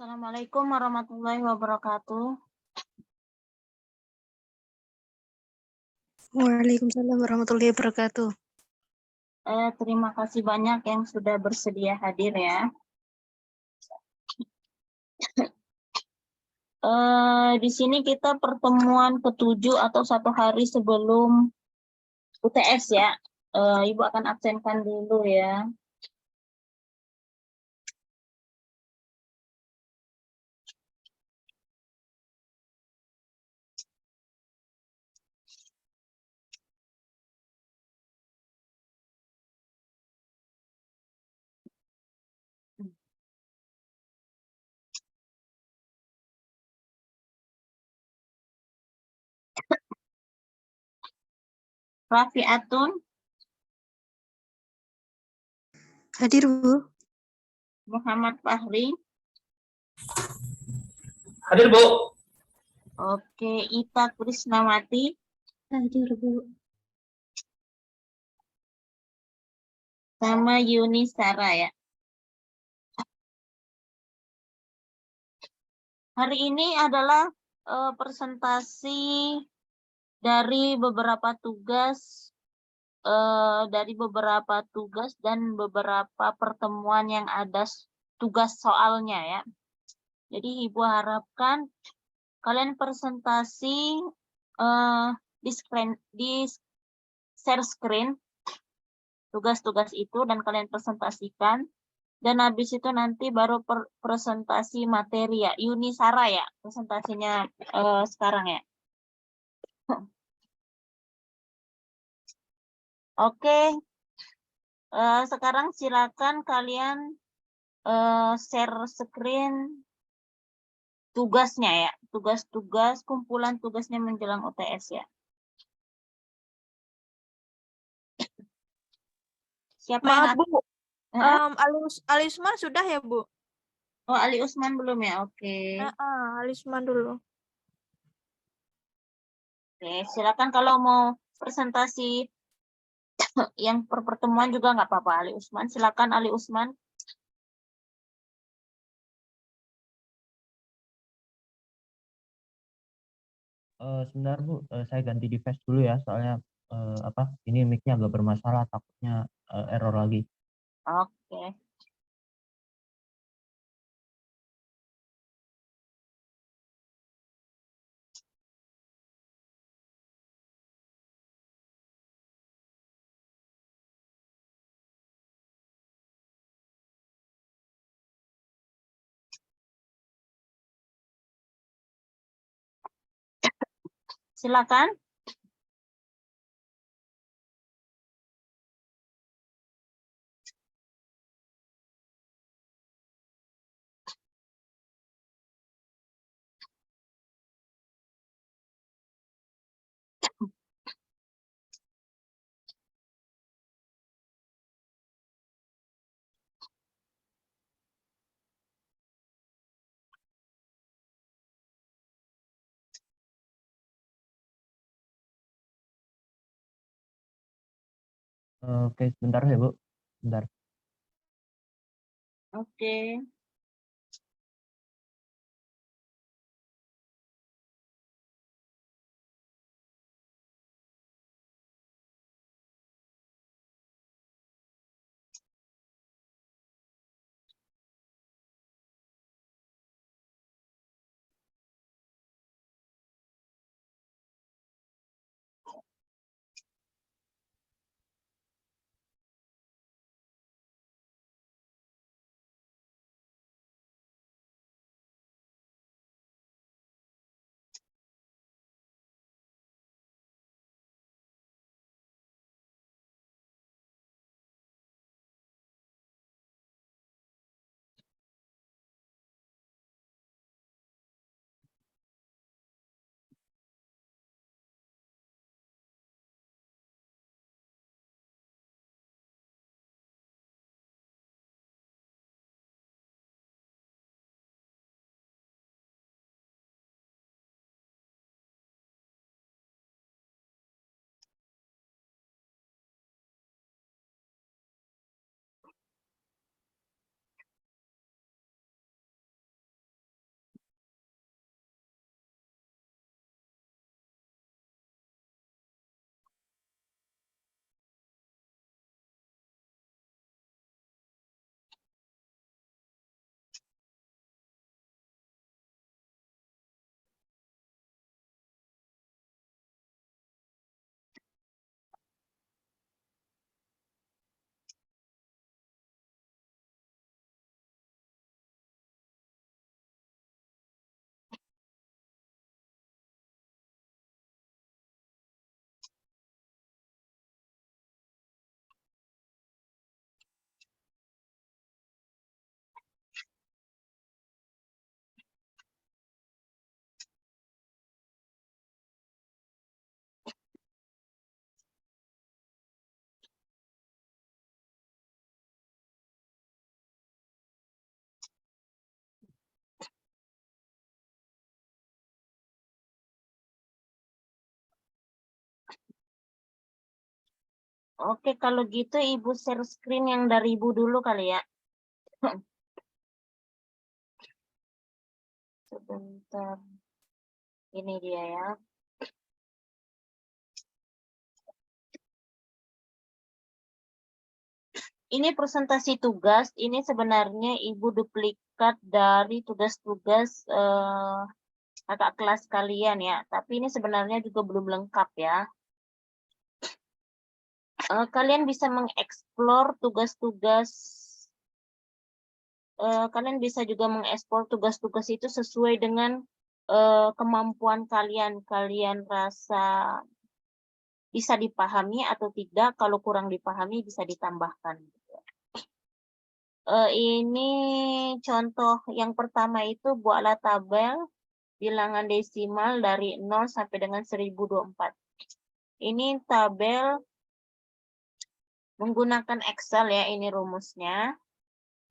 Assalamualaikum warahmatullahi wabarakatuh. Waalaikumsalam warahmatullahi wabarakatuh. Terima kasih banyak yang sudah bersedia hadir ya. Di sini kita pertemuan ke-7 atau 1 hari sebelum UTS ya. Ibu akan absenkan dulu ya. Rafiatun, Hadir, Bu. Muhammad Fahri. Hadir, Bu. Oke, Ita Krisnawati. Hadir, Bu. Sama Yuni Sara ya. Hari ini adalah presentasi dari beberapa tugas dan beberapa pertemuan yang ada tugas soalnya ya. Jadi Ibu harapkan kalian presentasi di share screen tugas-tugas itu dan kalian presentasikan, dan habis itu nanti baru presentasi materi ya. Yuni Sara ya presentasinya sekarang ya. Oke, sekarang silakan kalian share screen tugasnya ya, tugas-tugas, kumpulan tugasnya menjelang UTS ya. Siapa yang Maaf, Bu. akan? Ali Usman sudah ya, Bu? Oh, Ali Usman belum ya? Oke. Ali Usman dulu. Oke, silakan kalau mau presentasi yang pertemuan juga nggak apa-apa, Ali Usman. Silakan Ali Usman. Sebentar, Bu, saya ganti device dulu ya, soalnya ini mic-nya agak bermasalah, takutnya error lagi. Oke. Silakan. Oke, sebentar ya, Bu. Sebentar. Oke. Oke, kalau gitu Ibu share screen yang dari Ibu dulu kali ya. Sebentar. Ini dia ya. Ini presentasi tugas. Ini sebenarnya Ibu duplikat dari tugas-tugas kakak kelas kalian ya. Tapi ini sebenarnya juga belum lengkap ya. Kalian bisa mengeksplor tugas-tugas. Kalian bisa juga mengekspor tugas-tugas itu sesuai dengan kemampuan kalian. Kalian rasa bisa dipahami atau tidak. Kalau kurang dipahami bisa ditambahkan. Ini contoh yang pertama itu buatlah tabel bilangan desimal dari 0 sampai dengan 1024. Ini tabel menggunakan Excel ya, ini rumusnya.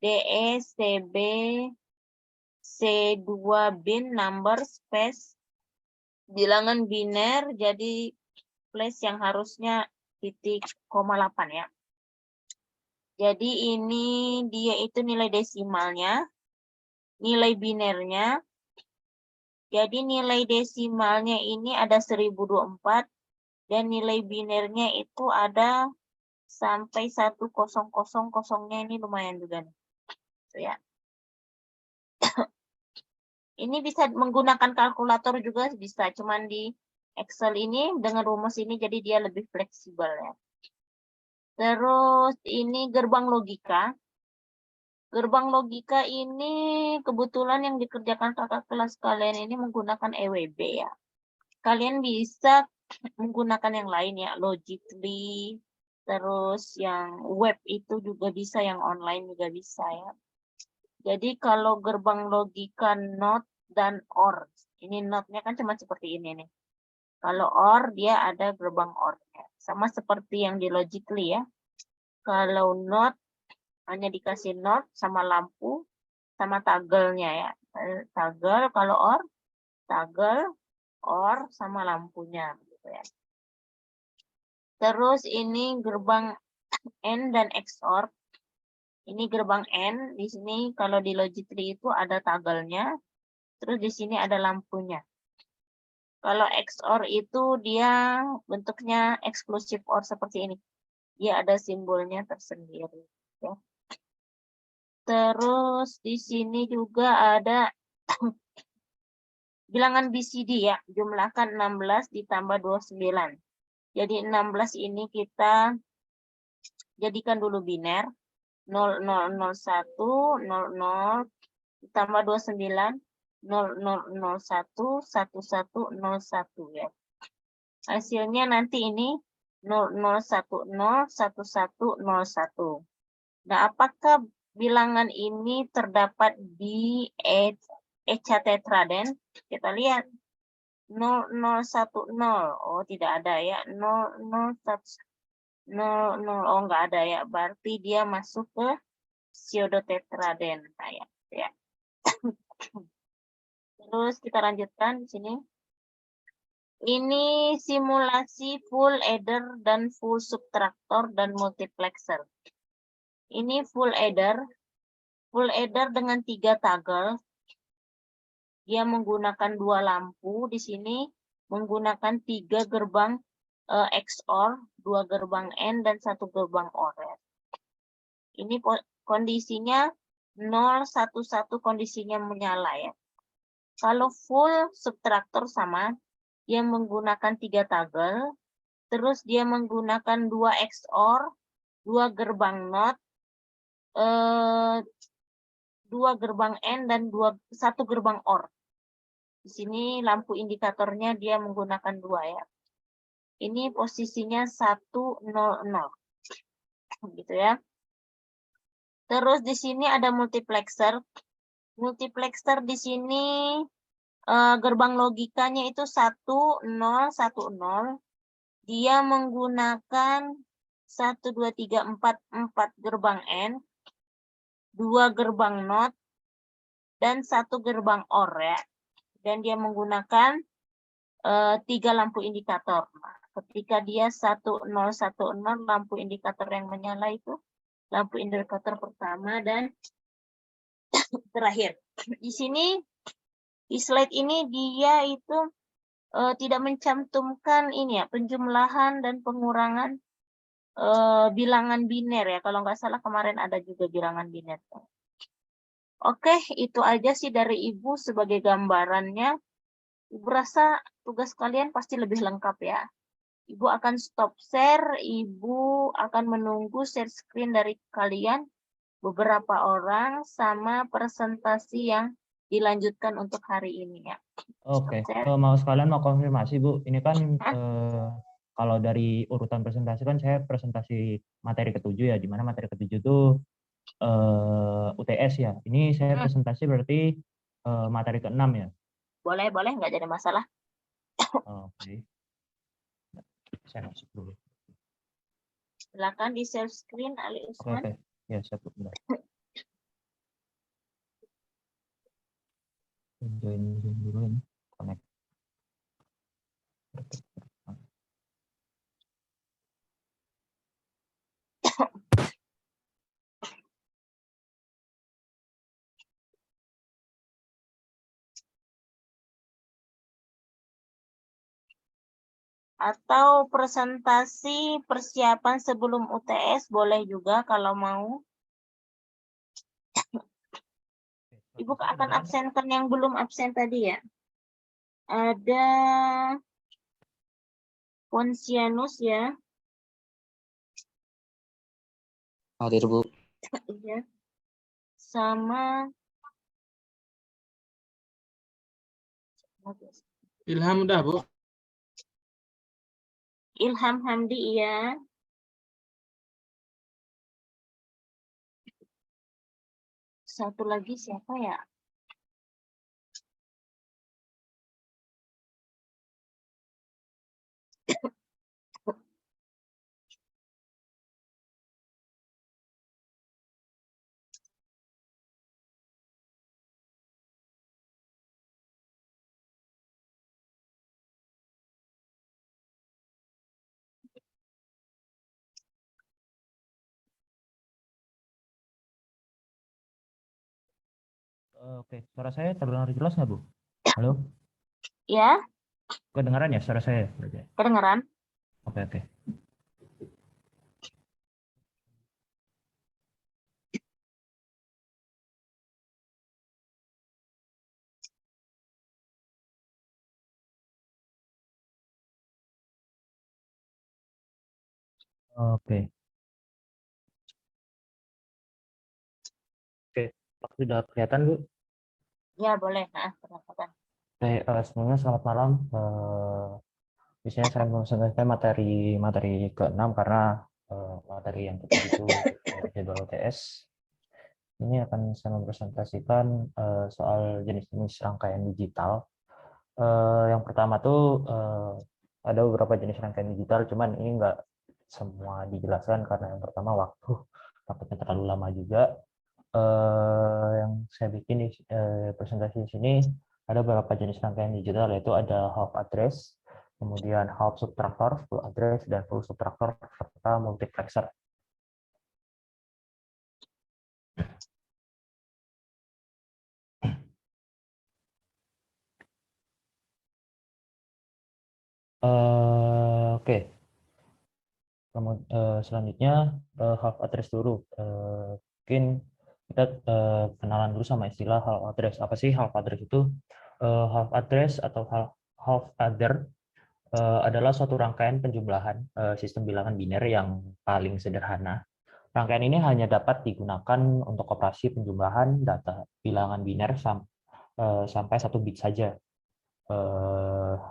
DE, CB, C2 bin, number, space, bilangan biner, jadi place yang harusnya titik, 8 ya. Jadi ini dia itu nilai desimalnya, nilai binernya. Jadi nilai desimalnya ini ada 1024 dan nilai binernya itu ada sampai 1000-nya ini lumayan juga nih. Tuh ya. Ini bisa menggunakan kalkulator juga bisa, cuman di Excel ini dengan rumus ini jadi dia lebih fleksibel ya. Terus ini gerbang logika. Gerbang logika ini kebetulan yang dikerjakan kakak kelas kalian ini menggunakan EWB ya. Kalian bisa menggunakan yang lain ya, Logically, terus yang web itu juga bisa, yang online juga bisa ya. Jadi kalau gerbang logika not dan or, ini notnya kan cuma seperti ini nih. Kalau or dia ada gerbang or-nya, sama seperti yang di Logically ya. Kalau not hanya dikasih not sama lampu sama tagelnya ya. Tagel, kalau or tagel, or sama lampunya gitu ya. Terus ini gerbang AND dan XOR. Ini gerbang AND, di sini kalau di Logically itu ada tagelnya, terus di sini ada lampunya. Kalau XOR itu dia bentuknya exclusive OR seperti ini. Dia ada simbolnya tersendiri ya. Terus di sini juga ada bilangan BCD ya, jumlahkan 16 ditambah 29. Jadi 16 ini kita jadikan dulu biner. 0001, 00 ditambah 29, 0001, 1101 ya. Hasilnya nanti ini 0010, 1101. Nah, apakah bilangan ini terdapat di Echa tetraden? Kita lihat. 0010. Oh, tidak ada ya. 0010. Oh, enggak ada ya. Berarti dia masuk ke pseudotetraden kayak ya. Terus kita lanjutkan di sini. Ini simulasi full adder dan full subtractor dan multiplexer. Ini full adder dengan 3 toggle. Dia menggunakan 2 lampu di sini, menggunakan 3 gerbang XOR, 2 gerbang AND dan 1 gerbang OR. Ini kondisinya 0, 1, 1 kondisinya menyala ya. Kalau full subtractor sama, dia menggunakan 3 toggle, terus dia menggunakan 2 XOR, 2 gerbang NOT, 2 gerbang AND dan 1 gerbang OR. Di sini lampu indikatornya dia menggunakan 2 ya. Ini posisinya 100 gitu ya. Terus di sini ada multiplexer. Multiplexer di sini gerbang logikanya itu 1010. Dia menggunakan 1 2 3 4 gerbang AND, 2 gerbang NOT dan 1 gerbang OR ya. Dan dia menggunakan 3 lampu indikator. Ketika dia 1010, lampu indikator yang menyala itu lampu indikator pertama dan terakhir. Di sini di slide ini dia itu tidak mencantumkan ini ya, penjumlahan dan pengurangan bilangan biner ya. Kalau nggak salah kemarin ada juga bilangan biner. Oke, itu aja sih dari Ibu sebagai gambarannya. Ibu rasa tugas kalian pasti lebih lengkap ya. Ibu akan stop share, Ibu akan menunggu share screen dari kalian beberapa orang sama presentasi yang dilanjutkan untuk hari ini ya. Oke, Stop share. mau sekalian mau konfirmasi Bu, ini kan kalau dari urutan presentasi kan saya presentasi materi ketujuh ya, di mana materi ketujuh itu UTS ya. Ini saya presentasi berarti materi keenam ya. Boleh, nggak jadi masalah. Oke. Saya masuk dulu. Silakan di share screen Ali Usman. Oke. Ya, siap Bu. Bentar. Join dulu ini. Connect. Atau presentasi persiapan sebelum UTS boleh juga kalau mau. Ibu akan absenkan yang belum absen tadi ya. Ada Ponsianus ya. Hadir, Bu. Iya. Sama Ilham udah, Bu. Ilham Hamdi iya. Satu lagi siapa ya? Oke, suara saya terdengar jelas nggak Bu? Halo? Ya, Kedengaran ya suara saya? kedengeran. Oke. Oke. Sudah kelihatan Bu? Ya, boleh. Nah, perhatikan. Oke, sebelumnya selamat malam. Biasanya saya mempresentasikan materi ke-6 karena materi yang ke-7 itu jadwal UTS. Ini akan saya mempresentasikan soal jenis-jenis rangkaian digital. Yang pertama tuh ada beberapa jenis rangkaian digital, cuman ini nggak semua dijelaskan karena yang pertama waktu takutnya terlalu lama juga. Yang saya bikin di presentasi di sini ada beberapa jenis rangkaian digital, yaitu ada half address, kemudian half subtractor, full address, dan full subtractor serta multiplexer. Oke. Selanjutnya half address dulu. Mungkin kita kenalan dulu sama istilah half address. Apa sih half address itu? Half address atau half adder adalah suatu rangkaian penjumlahan sistem bilangan biner yang paling sederhana. Rangkaian ini hanya dapat digunakan untuk operasi penjumlahan data bilangan biner sampai 1 bit saja.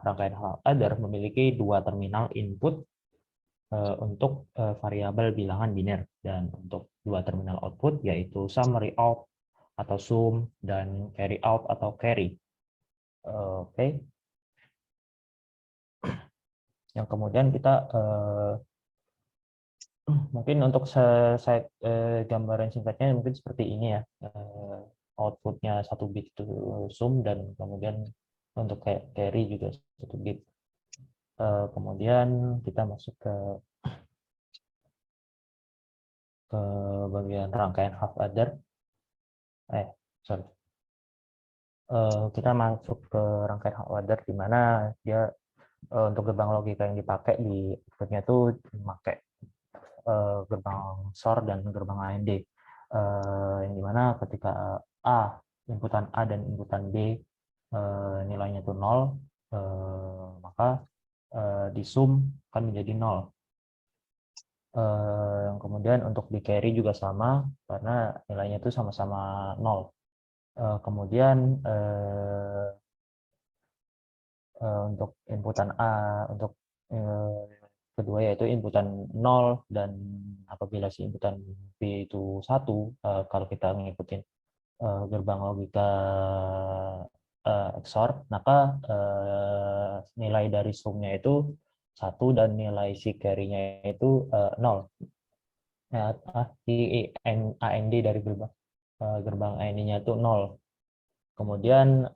Rangkaian half adder memiliki 2 terminal input untuk variabel bilangan biner dan untuk 2 terminal output yaitu summary out atau sum dan carry out atau carry. Oke. Yang kemudian kita mungkin untuk saya gambaran singkatnya mungkin seperti ini ya. Outputnya 1 bit itu sum dan kemudian untuk carry juga 1 bit. Kemudian kita masuk ke bagian rangkaian half adder. Sorry. Kita masuk ke rangkaian half adder di mana dia untuk gerbang logika yang dipakai di outputnya itu memakai gerbang SOR dan gerbang AND. Yang dimana ketika inputan A dan inputan B nilainya itu 0, maka di sum akan menjadi 0. Kemudian untuk di carry juga sama karena nilainya itu sama-sama 0. Kemudian untuk inputan A untuk kedua yaitu inputan 0, dan apabila si inputan B itu 1, kalau kita ngikutin gerbang logika XOR, maka nilai dari sumnya itu 1 dan nilai si carry-nya itu 0. Si AND dari gerbang AND-nya itu 0. Kemudian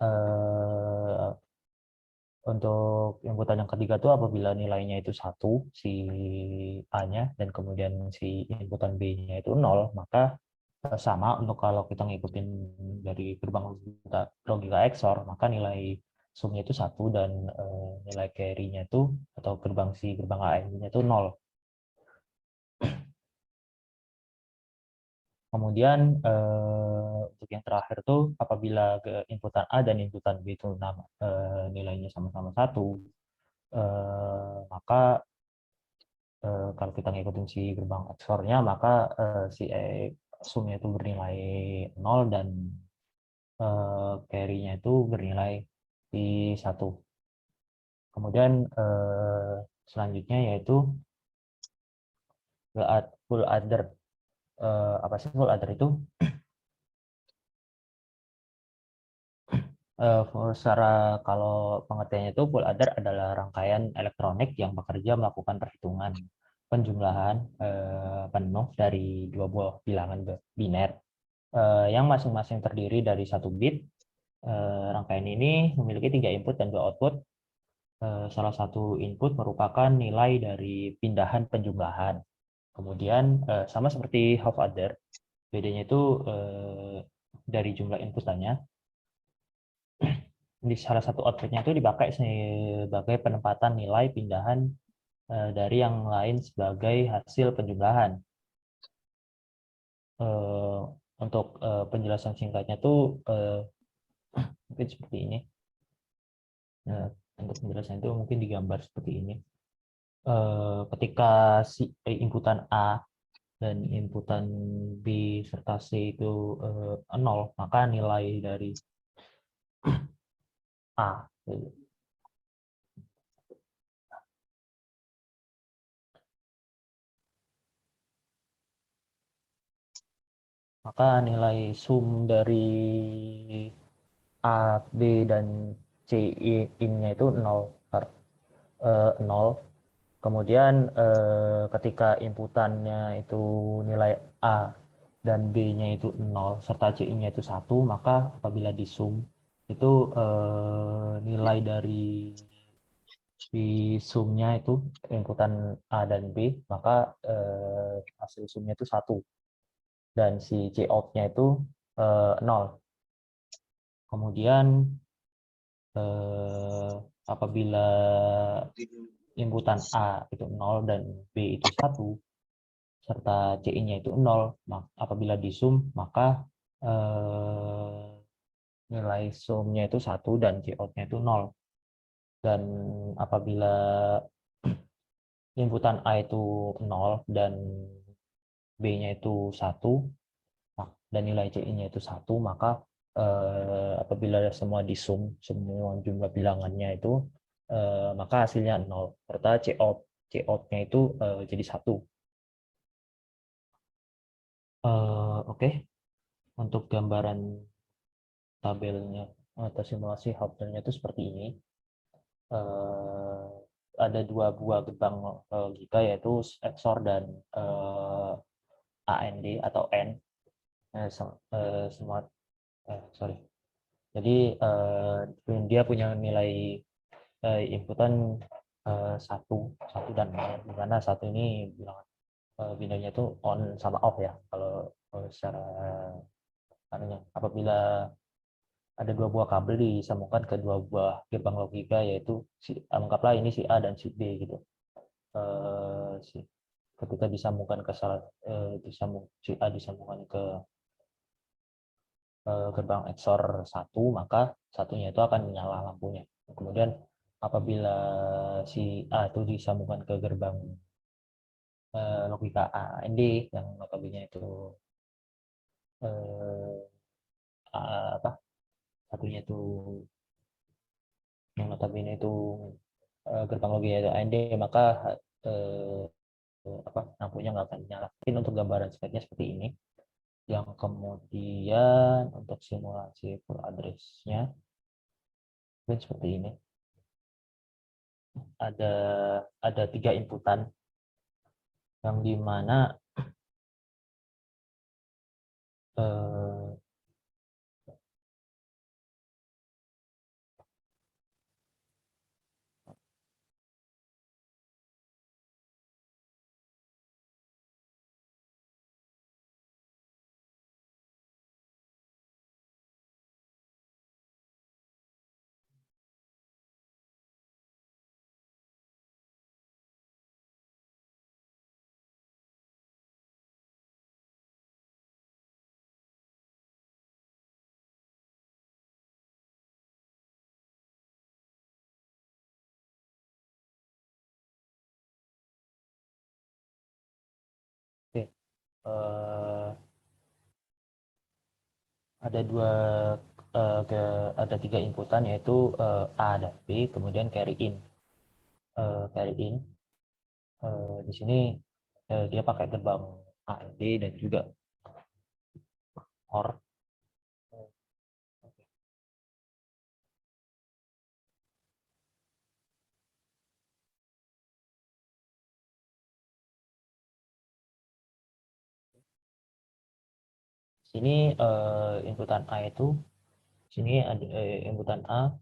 untuk inputan yang ketiga itu apabila nilainya itu 1, si A-nya, dan kemudian si inputan B-nya itu 0, maka sama untuk kalau kita ngikutin dari gerbang logika XOR, maka nilai sumnya itu 1 dan nilai carry-nya itu atau gerbang AND-nya itu 0. Kemudian untuk yang terakhir tuh apabila inputan A dan inputan B itu nilainya sama-sama 1, maka kalau kita ngikutin si gerbang XOR-nya, maka si sumnya itu bernilai 0 dan carry-nya itu bernilai di 1. Kemudian selanjutnya yaitu full adder. Apa sih full adder itu? Secara kalau pengertiannya itu full adder adalah rangkaian elektronik yang bekerja melakukan perhitungan penjumlahan penuh dari dua buah bilangan biner yang masing-masing terdiri dari 1 bit. Rangkaian ini memiliki 3 input dan 2 output. Salah satu input merupakan nilai dari pindahan penjumlahan. Kemudian sama seperti half adder, bedanya itu dari jumlah inputannya. Di salah satu outputnya itu dipakai sebagai penempatan nilai pindahan dari yang lain sebagai hasil penjumlahan. Untuk penjelasan singkatnya tuh mungkin seperti ini. Untuk penjelasan itu mungkin digambar seperti ini. Ketika si inputan A dan inputan B serta C itu 0, maka nilai dari A maka nilai sum dari A, B, dan C in-nya itu 0. Kemudian ketika inputannya itu nilai A dan B-nya itu 0 serta C-nya itu 1, maka apabila di sum itu nilai dari di sumnya itu inputan A dan B, maka hasil sumnya itu 1 dan si C out-nya itu 0. Kemudian apabila inputan A itu 0 dan B itu 1 serta CI-nya itu 0, apabila di sum maka nilai sumnya itu 1 dan C out-nya itu 0. Dan apabila inputan A itu 0 dan B-nya itu 1 dan nilai CI-nya itu 1, maka apabila semua di sum, semua jumlah bilangannya itu maka hasilnya 0 serta C out-nya itu jadi 1. Oke. Untuk gambaran tabelnya atau simulasi hardware-nya itu seperti ini. Ada 2 buah gerbang logika yaitu XOR dan AND atau AND. Sorry. Jadi dia punya nilai inputan satu dan 0, di mana satu ini bilangan bindanya itu on sama off ya. Kalau secara anunya, apabila ada dua buah kabel disambungkan ke dua buah gerbang logika, yaitu anggaplah ini si A dan si B gitu. Ketika disambungkan ke si A disambungkan ke gerbang XOR 1, maka satunya itu akan menyala lampunya. Kemudian apabila si A itu disambungkan ke gerbang logika AND yang notabene itu satunya itu yang notabene itu gerbang logika itu AND, maka lampunya nggak akan nyala. Mungkin untuk gambaran speknya seperti ini. Yang kemudian untuk simulasi full address-nya mungkin seperti ini. Ada 3 inputan yang dimana ada 3 inputan, yaitu A dan B, kemudian carry in. Di sini dia pakai gerbang AND dan juga OR. Sini inputan A itu, sini ada inputan A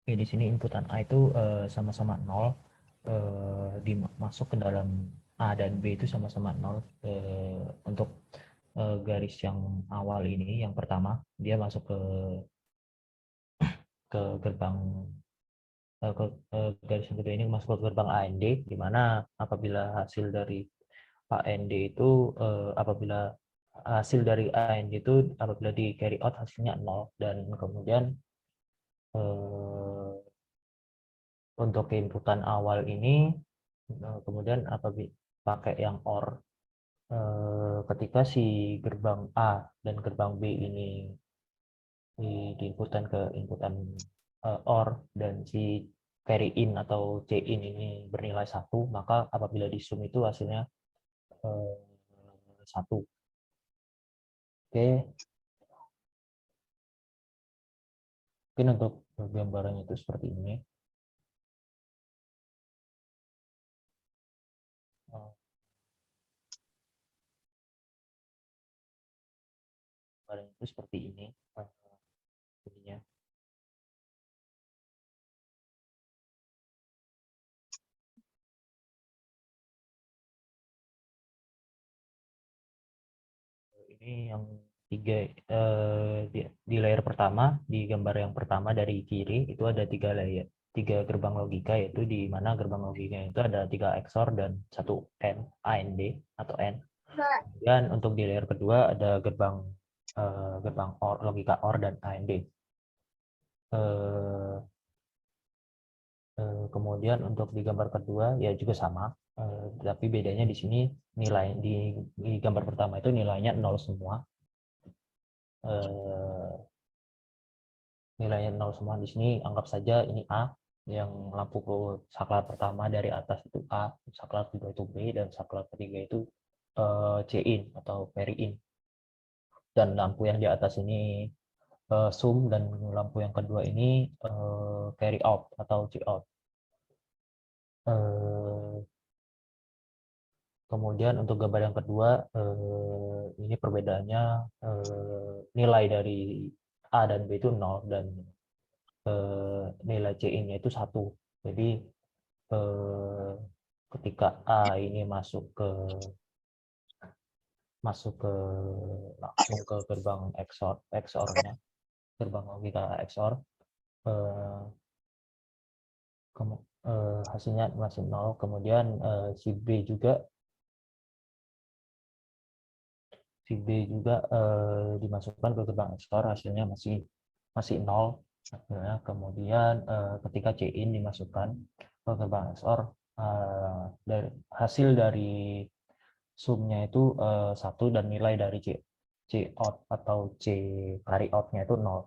di sini inputan A itu sama-sama 0, dimasuk ke dalam A dan B itu sama-sama 0. Untuk garis yang awal ini, yang pertama, dia masuk ke gerbang garis yang kedua ini masuk ke gerbang AND, di mana apabila hasil dari AND itu apabila di carry out hasilnya 0, dan kemudian untuk inputan awal ini kemudian apabila pakai yang OR, ketika si gerbang A dan gerbang B ini diinputkan ke inputan OR dan si carry in atau C in ini bernilai 1, maka apabila di sum itu hasilnya 1. Oke. Mungkin untuk gambarannya itu seperti ini. Gambarannya itu seperti ini. Jadinya. Ini yang 3 di layer pertama, di gambar yang pertama dari kiri itu ada 3 layer, 3 gerbang logika, yaitu di mana gerbang logika itu ada 3 XOR dan 1 AND atau N. Dan untuk di layer kedua ada gerbang OR, logika OR dan AND. Kemudian untuk di gambar kedua ya juga sama, tapi bedanya di sini nilai di gambar pertama itu nilainya 0 semua. Nilainya 0 semua di sini anggap saja ini A, yang lampu saklar pertama dari atas itu A, saklar kedua itu B, dan saklar ketiga itu C in atau carry in. Dan lampu yang di atas ini sum, dan lampu yang kedua ini carry out atau C out. Kemudian untuk gambar yang kedua, ini perbedaannya nilai dari A dan B itu 0, dan nilai C-nya itu 1. Jadi ketika A ini masuk ke langsung ke gerbang XOR-nya, gerbang logika XOR, hasilnya masih 0. Kemudian si B juga dimasukkan ke gerbang XOR, hasilnya masih 0. Nah, kemudian ketika C-in dimasukkan ke gerbang XOR, hasil dari sumnya itu 1, dan nilai dari C out atau C carry out-nya itu 0.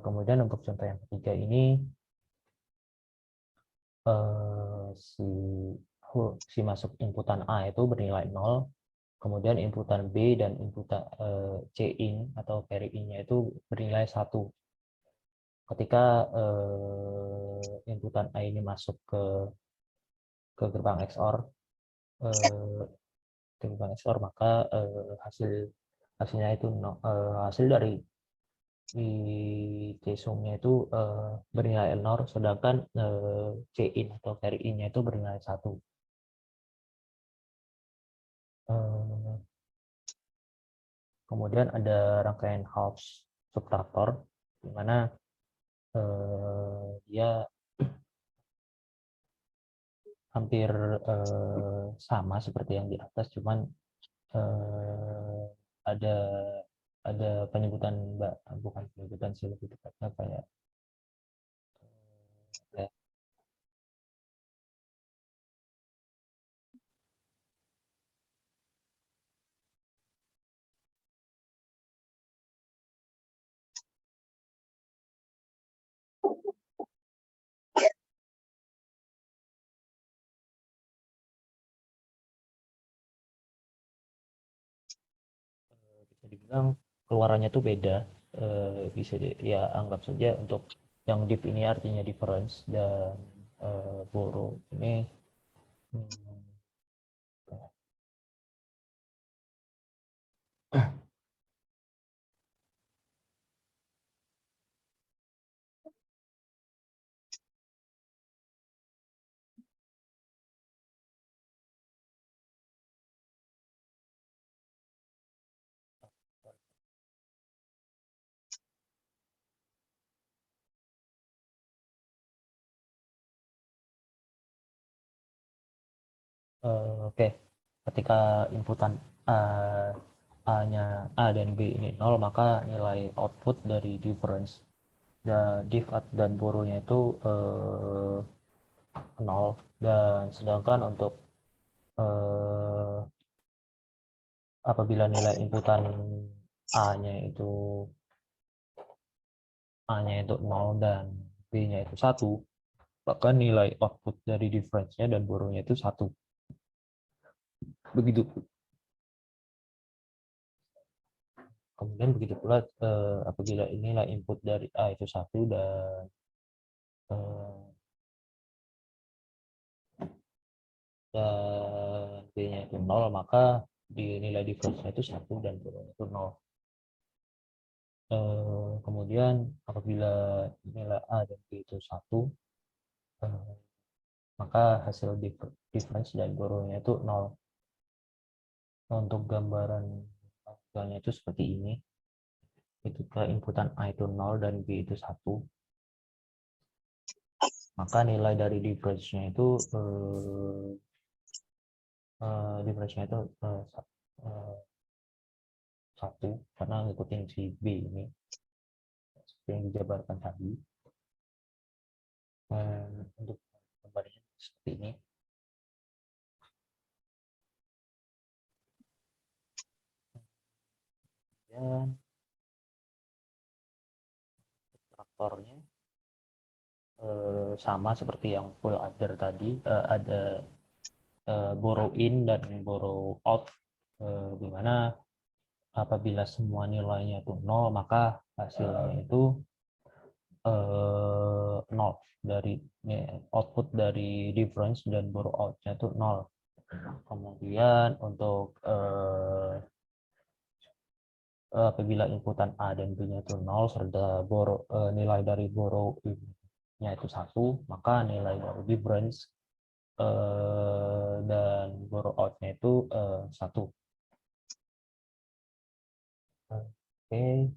Kemudian untuk contoh yang ketiga ini, si masuk inputan A itu bernilai 0, kemudian inputan B dan inputan C in atau carry in-nya itu bernilai 1. Ketika inputan A ini masuk ke gerbang XOR, maka hasilnya itu hasil dari C sum-nya itu bernilai 0, sedangkan C in atau carry in-nya itu bernilai 1. Kemudian ada rangkaian Hopf subtraktor, di mana dia hampir sama seperti yang di atas, cuman ada penyebutan, bukan penyebutan sih, lebih tepatnya kayak bisa dibilang keluarannya tuh beda. Bisa ya anggap saja untuk yang diff ini artinya difference, dan borrow ini oke. Ketika inputan A dan B ini 0, maka nilai output dari difference diff dan borrow-nya itu 0. Dan sedangkan untuk apabila nilai inputan A-nya itu 0 dan B-nya itu 1, maka nilai output dari difference-nya dan borrow-nya itu 1. Begitu. Kemudian begitu pula apabila nilai input dari A itu 1 dan B-nya itu 0, maka di nilai difference-nya itu 1 dan borrow-nya itu 0. Kemudian apabila nilai A dan B itu 1, maka hasil difference dan borrow-nya itu 0. Untuk gambaran hasilnya itu seperti ini. Ketika inputan A itu 0 dan B itu 1, maka nilai dari difference-nya itu satu, karena ngikutin si B ini seperti yang dijabarkan tadi. Untuk gambarnya seperti ini. Dan traktornya sama seperti yang full adder tadi, ada borrow in dan borrow out, di mana apabila semua nilainya itu 0, maka hasilnya itu 0 dari output dari difference dan borrow out-nya itu 0. Kemudian untuk apabila inputan A dan B-nya itu 0 serta nilai dari borrow in-nya itu 1, maka nilai dari difference dan borrow out-nya itu 1. Oke,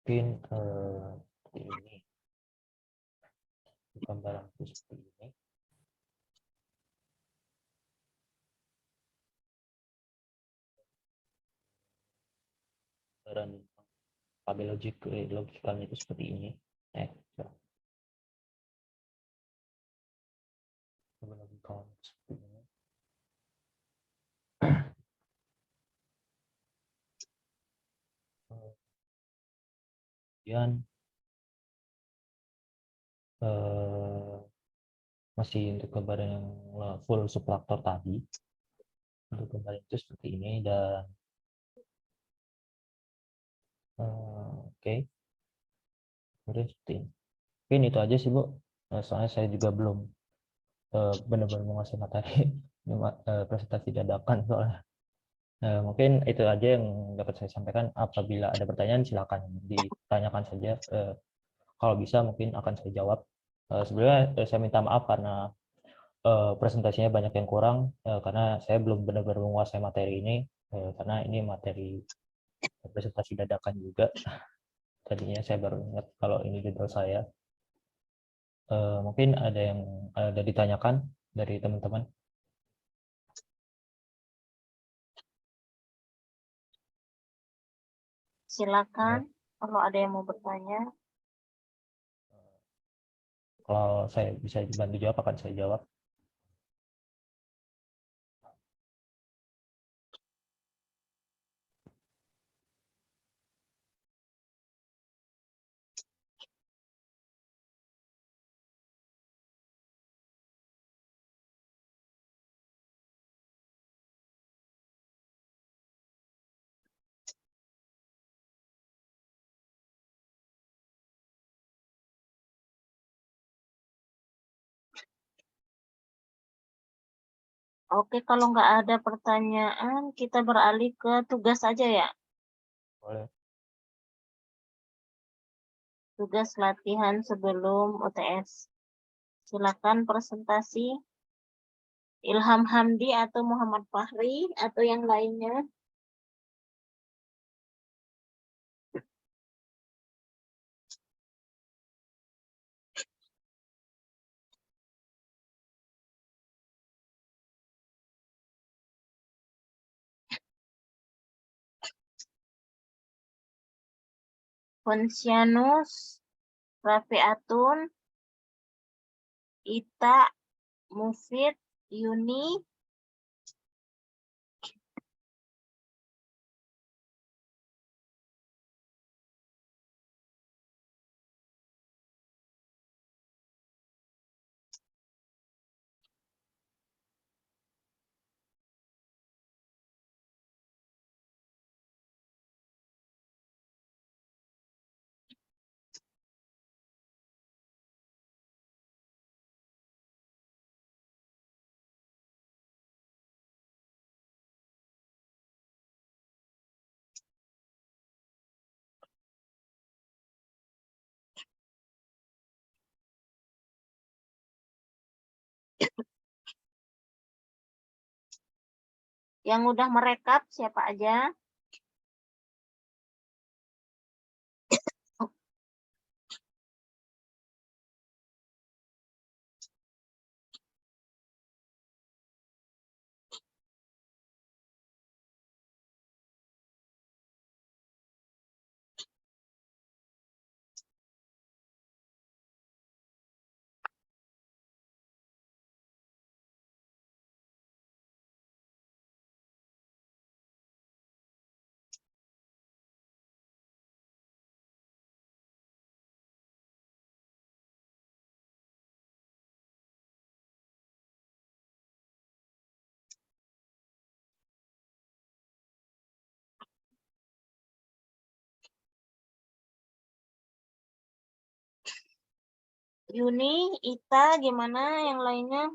mungkin seperti ini. Gambaran itu seperti ini. Gambaran tabel logikalnya itu seperti ini. Tabel logikal seperti ini. Kemudian masih untuk gambaran yang full subtraktor tadi, untuk gambaran itu seperti ini. Dan oke, kemudian seperti ini. Mungkin itu aja sih Bu, soalnya saya juga belum benar-benar menguasai materi presentasi dadakan soalnya. Mungkin itu aja yang dapat saya sampaikan. Apabila ada pertanyaan silakan ditanyakan saja, kalau bisa mungkin akan saya jawab. Sebenarnya saya minta maaf karena presentasinya banyak yang kurang, karena saya belum benar-benar menguasai materi ini, karena ini materi presentasi dadakan juga. Tadinya saya baru ingat kalau ini judul saya. Mungkin ada yang ada ditanyakan dari teman-teman. Silakan kalau ada yang mau bertanya. Kalau saya bisa dibantu jawab, akan saya jawab. Oke, kalau nggak ada pertanyaan, kita beralih ke tugas aja ya. Boleh. Tugas latihan sebelum UTS. Silakan presentasi Ilham Hamdi atau Muhammad Fahri atau yang lainnya. Pontianus, Rafiatun, Ita, Mufid, Yuni, yang udah merekap siapa aja? Yuni, Ita, gimana yang lainnya?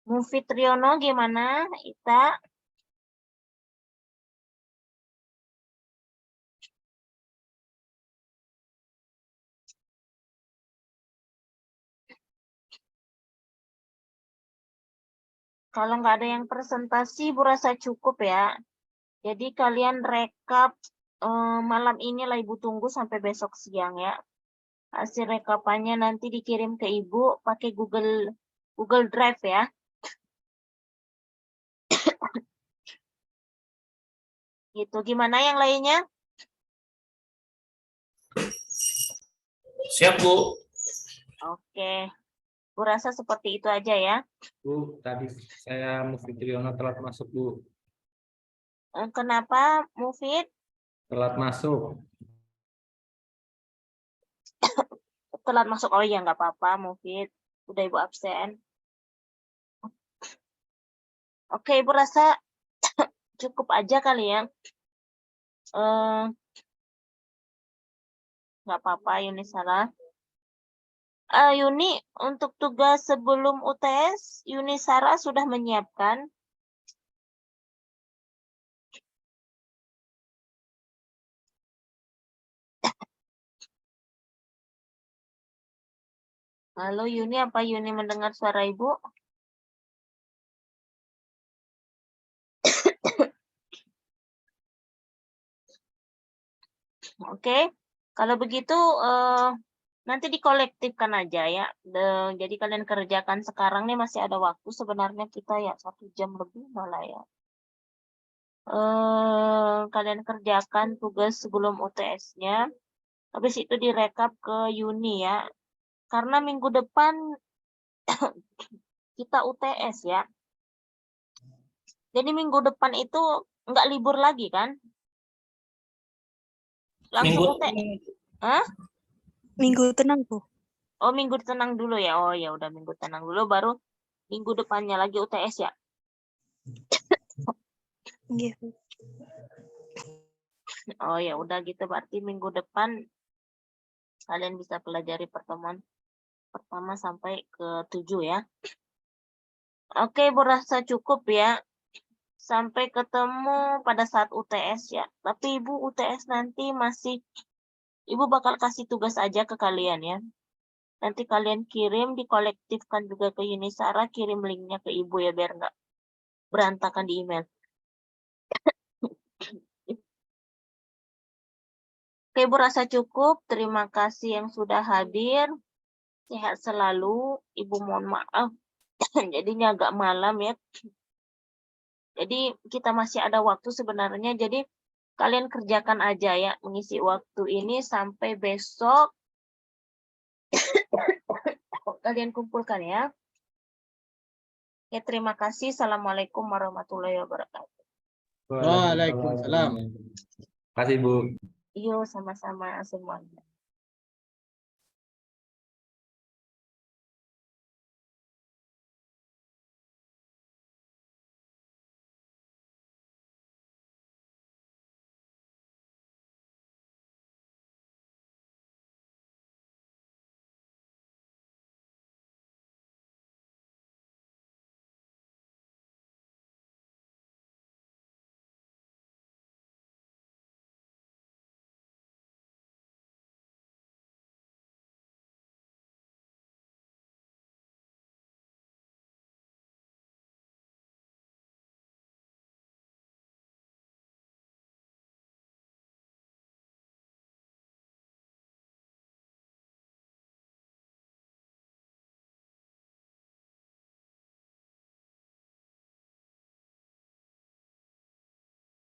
Mufitriono gimana, Ita? Kalau nggak ada yang presentasi, Bu rasa cukup ya. Jadi kalian rekap malam ini lah Ibu tunggu sampai besok siang ya. Hasil rekapannya nanti dikirim ke Ibu pakai Google Drive ya. Gitu. Gimana yang lainnya? Siap, Bu. Oke. Bu rasa seperti itu aja ya. Bu, tadi saya Mufitriono telat masuk, Bu. Kenapa, Mufid? Telat masuk. Telat masuk. Oh iya, nggak apa-apa, Mufid. Udah Ibu absen. Oke, Ibu rasa cukup aja kali ya. Nggak apa-apa, Yuni salah. Yuni, untuk tugas sebelum UTS, Yuni Sarah sudah menyiapkan. Halo Yuni, apa Yuni mendengar suara Ibu? Oke, kalau begitu nanti dikolektifkan aja ya. Jadi kalian kerjakan sekarang nih masih ada waktu sebenarnya kita ya 1 jam lebih malah ya. Kalian kerjakan tugas sebelum UTS-nya. Habis itu direkap ke Yuni ya. Karena minggu depan kita UTS ya. Jadi minggu depan itu nggak libur lagi kan? Langsung Minggu UTS. Hah? Minggu tenang, Bu. Oh, minggu tenang dulu ya. Oh ya udah minggu tenang dulu baru minggu depannya lagi UTS ya. Iya, Bu. Oh ya udah gitu berarti minggu depan kalian bisa pelajari pertemuan pertama sampai ke 7 ya. Oke, Bu rasa cukup ya. Sampai ketemu pada saat UTS ya. Tapi Ibu UTS nanti masih Ibu bakal kasih tugas aja ke kalian ya. Nanti kalian kirim, dikolektifkan juga ke Yunisara, kirim linknya ke Ibu ya biar nggak berantakan di email. Oke, Ibu rasa cukup. Terima kasih yang sudah hadir. Sehat selalu. Ibu mohon maaf. Jadinya agak malam ya. Jadi kita masih ada waktu sebenarnya. Jadi kalian kerjakan aja ya. Mengisi waktu ini sampai besok. Kalian kumpulkan ya. Oke, terima kasih. Assalamualaikum warahmatullahi wabarakatuh. Waalaikumsalam. Terima kasih, Bu. Yuk, sama-sama semuanya.